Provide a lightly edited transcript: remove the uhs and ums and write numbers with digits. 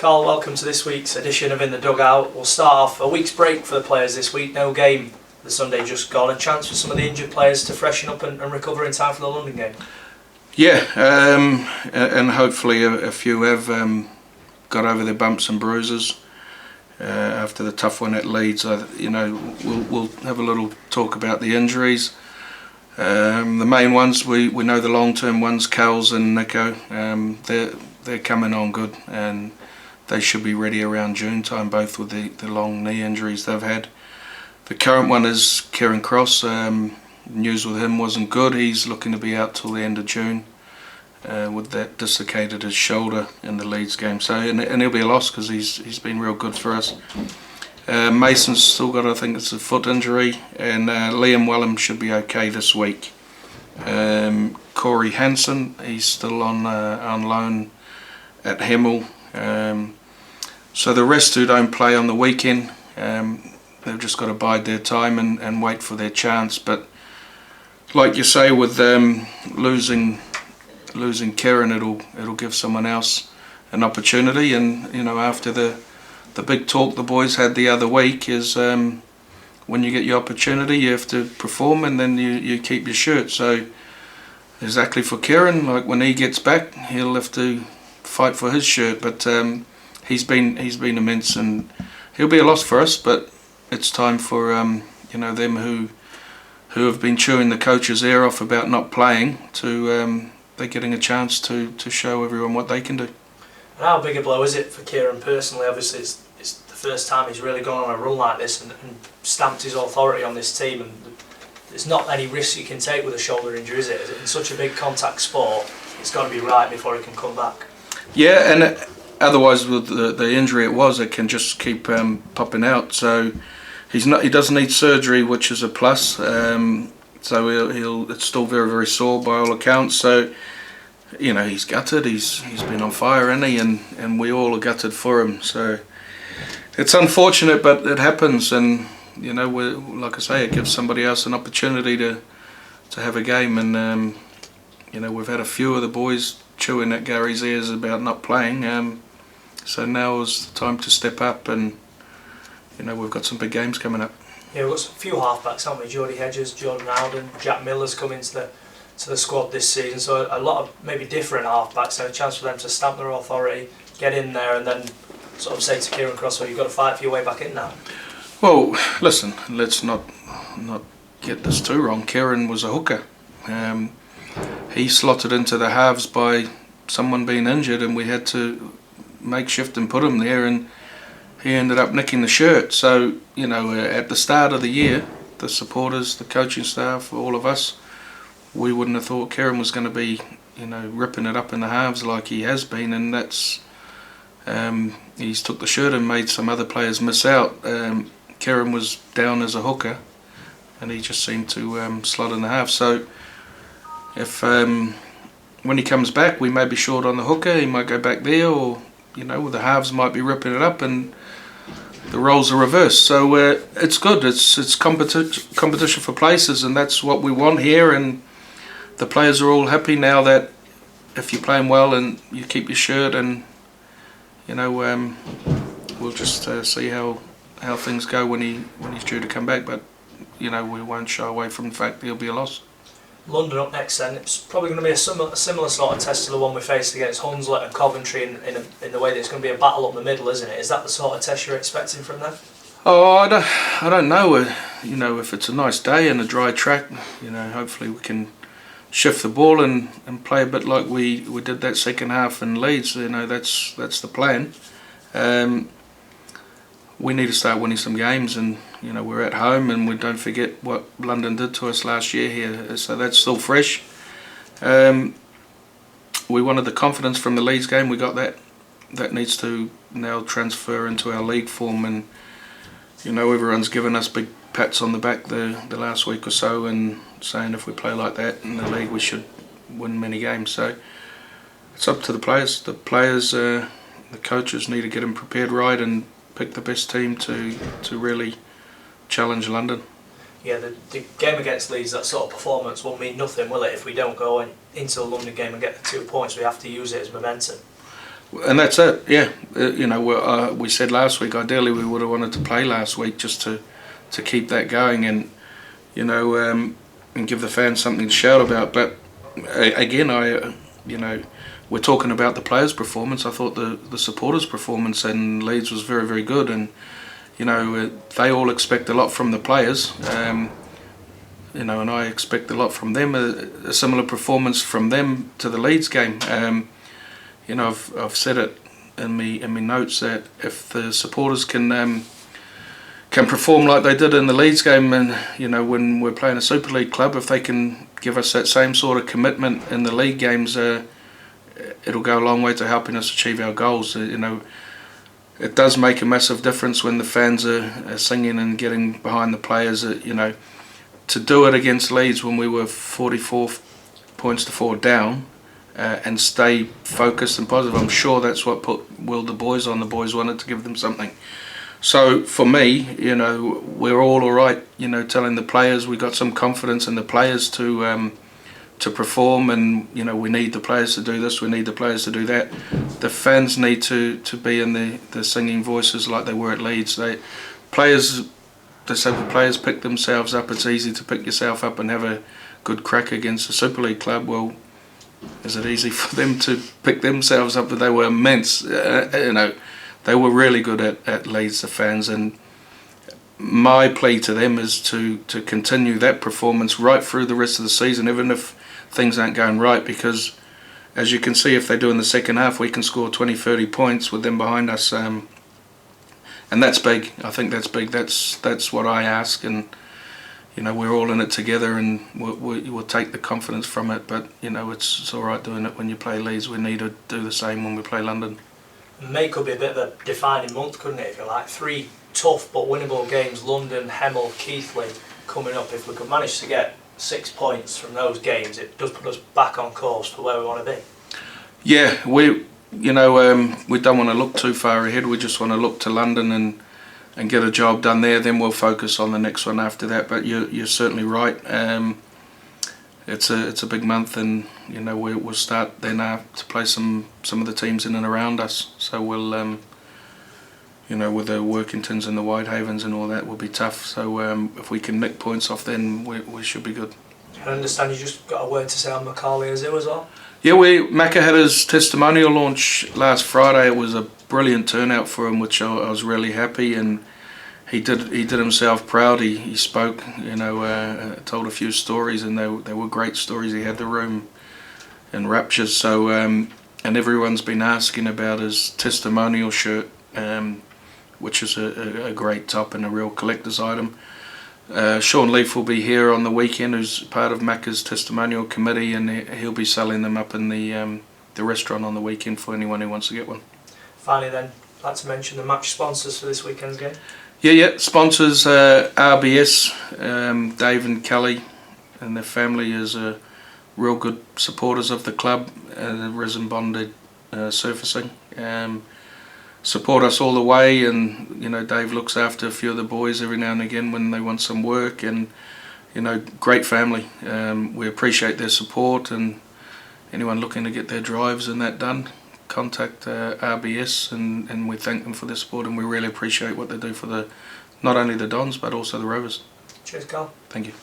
Carl, welcome to this week's edition of In the Dugout. We'll start off a week's break for the players this week. No game the Sunday just gone. A chance for some of the injured players to freshen up and recover in time for the London game. Yeah, and hopefully a few have got over their bumps and bruises after the tough one at Leeds. We'll have a little talk about the injuries. The main ones, we know the long-term ones, Cals and Nico, they're coming on good, and they should be ready around June time, both with the long knee injuries they've had. The current one is Kieran Cross. News with him wasn't good. He's looking to be out till the end of June with that dislocated his shoulder in the Leeds game. So and he'll be a loss because he's been real good for us. Mason's still got, I think it's a foot injury, and Liam Wellham should be okay this week. Corey Hansen, he's still on loan at Hemel. So the rest who don't play on the weekend, they've just got to bide their time and wait for their chance. But like you say, with losing Kieran, it'll give someone else an opportunity. And after the big talk the boys had the other week is when you get your opportunity, you have to perform, and then you keep your shirt. So exactly for Kieran, like when he gets back, he'll have to fight for his shirt. But he's been immense, and he'll be a loss for us. But it's time for them who have been chewing the coach's ear off about not playing to they're getting a chance to show everyone what they can do. And how big a blow is it for Kieran personally? Obviously, it's the first time he's really gone on a run like this and stamped his authority on this team. And there's not any risk you can take with a shoulder injury, is it? In such a big contact sport, it's got to be right before he can come back. Yeah, and otherwise with the injury it can just keep popping out. So he doesn't need surgery, which is a plus. So it's still very, very sore by all accounts. So he's gutted. He's been on fire, hasn't he? And we all are gutted for him. So it's unfortunate, but it happens. And like I say, it gives somebody else an opportunity to have a game. And we've had a few of the boys chewing at Gary's ears about not playing. So now is the time to step up, and we've got some big games coming up. Yeah, we've got a few halfbacks, haven't we? Jody Hedges, Jordan Howden, Jack Miller's come into the squad this season. So a lot of maybe different halfbacks, and a chance for them to stamp their authority, get in there, and then sort of say to Kieran Cross, well, you've got to fight for your way back in now. Well, listen, let's not get this too wrong. Kieran was a hooker. He slotted into the halves by someone being injured, and we had to make shift and put him there, and he ended up nicking the shirt. So at the start of the year, the supporters, the coaching staff, all of us, we wouldn't have thought Kieran was going to be ripping it up in the halves like he has been, and that's he's took the shirt and made some other players miss out. Kieran was down as a hooker, and he just seemed to slot in the half. So if when he comes back, we may be short on the hooker, he might go back there, or the halves might be ripping it up, and the roles are reversed. So it's good. It's competition for places, and that's what we want here. And the players are all happy now that if you're playing well and you keep your shirt, and we'll just see how things go when he's due to come back. But we won't shy away from the fact that he'll be a loss. London up next then. It's probably going to be a similar sort of test to the one we faced against Hunslet and Coventry in the way that it's going to be a battle up the middle, isn't it? Is that the sort of test you're expecting from them? Oh, I don't know. If it's a nice day and a dry track, hopefully we can shift the ball and play a bit like we did that second half in Leeds. That's the plan. We need to start winning some games, and we're at home, and we don't forget what London did to us last year here, so that's still fresh. We wanted the confidence from the Leeds game. We got that. That needs to now transfer into our league form, and everyone's given us big pats on the back the last week or so, and saying if we play like that in the league we should win many games. So it's up to the players. The coaches need to get them prepared right and pick the best team to really challenge London. Yeah, the game against Leeds, that sort of performance won't mean nothing, will it? If we don't go into the London game and get the 2 points, we have to use it as momentum. And that's it. Yeah, you know, we said last week. Ideally, we would have wanted to play last week just to keep that going, and you know, and give the fans something to shout about. But again, you know, we're talking about the players' performance. I thought the supporters' performance in Leeds was very, very good, and you know, they all expect a lot from the players. You know, and I expect a lot from them. A similar performance from them to the Leeds game. You know, I've said it in my notes that if the supporters can perform like they did in the Leeds game, and you know, when we're playing a Super League club, if they can give us that same sort of commitment in the league games, it'll go a long way to helping us achieve our goals. You know, it does make a massive difference when the fans are singing and getting behind the players. You know, to do it against Leeds when we were 44 points to 4 down, and stay focused and positive, I'm sure that's what willed the boys on. The boys wanted to give them something. So for me, you know, we're all right. You know, telling the players we got some confidence in the players to perform, and you know, we need the players to do this, we need the players to do that. The fans need to be in the singing voices like they were at Leeds. They say the players pick themselves up. It's easy to pick yourself up and have a good crack against a Super League club. Well, is it easy for them to pick themselves up? But they were immense. You know, they were really good at Leeds, the fans, and my plea to them is to continue that performance right through the rest of the season, even if things aren't going right, because as you can see, if they do in the second half, we can score 20-30 points with them behind us, and that's big. I think that's big. That's what I ask, and you know, we're all in it together, and we'll take the confidence from it. But you know, it's all right doing it when you play Leeds. We need to do the same when we play London. May could be a bit of a defining month, couldn't it? If you like, 3 tough but winnable games: London, Hemel, Keighley coming up. If we could manage to get 6 points from those games, it does put us back on course for where we want to be. Yeah, we don't want to look too far ahead. We just want to look to London and get a job done there. Then we'll focus on the next one after that. But you're certainly right. It's a big month, and you know, we'll start then to play some of the teams in and around us. So we'll you know, with the Workingtons and the Whitehavens and all that, will be tough. So if we can nick points off, then we should be good. I understand you just got a word to say on Macaulay Azil as well. Yeah, Macca had his testimonial launch last Friday. It was a brilliant turnout for him, which I was really happy, and he did himself proud. He spoke, you know, told a few stories, and they were great stories. He had the room in raptures. So and everyone's been asking about his testimonial shirt, which is a great top and a real collector's item. Sean Leaf will be here on the weekend, who's part of Macca's testimonial committee, and he'll be selling them up in the restaurant on the weekend for anyone who wants to get one. Finally then, I'd like to mention the match sponsors for this weekend's game. Yeah, sponsors RBS, Dave and Kelly and their family is real good supporters of the club, resin bonded surfacing. Support us all the way, and you know, Dave looks after a few of the boys every now and again when they want some work, and you know, great family. We appreciate their support, and anyone looking to get their drives and that done, contact RBS, and we thank them for their support, and we really appreciate what they do for not only the Dons but also the Rovers. Cheers, Carl. Thank you.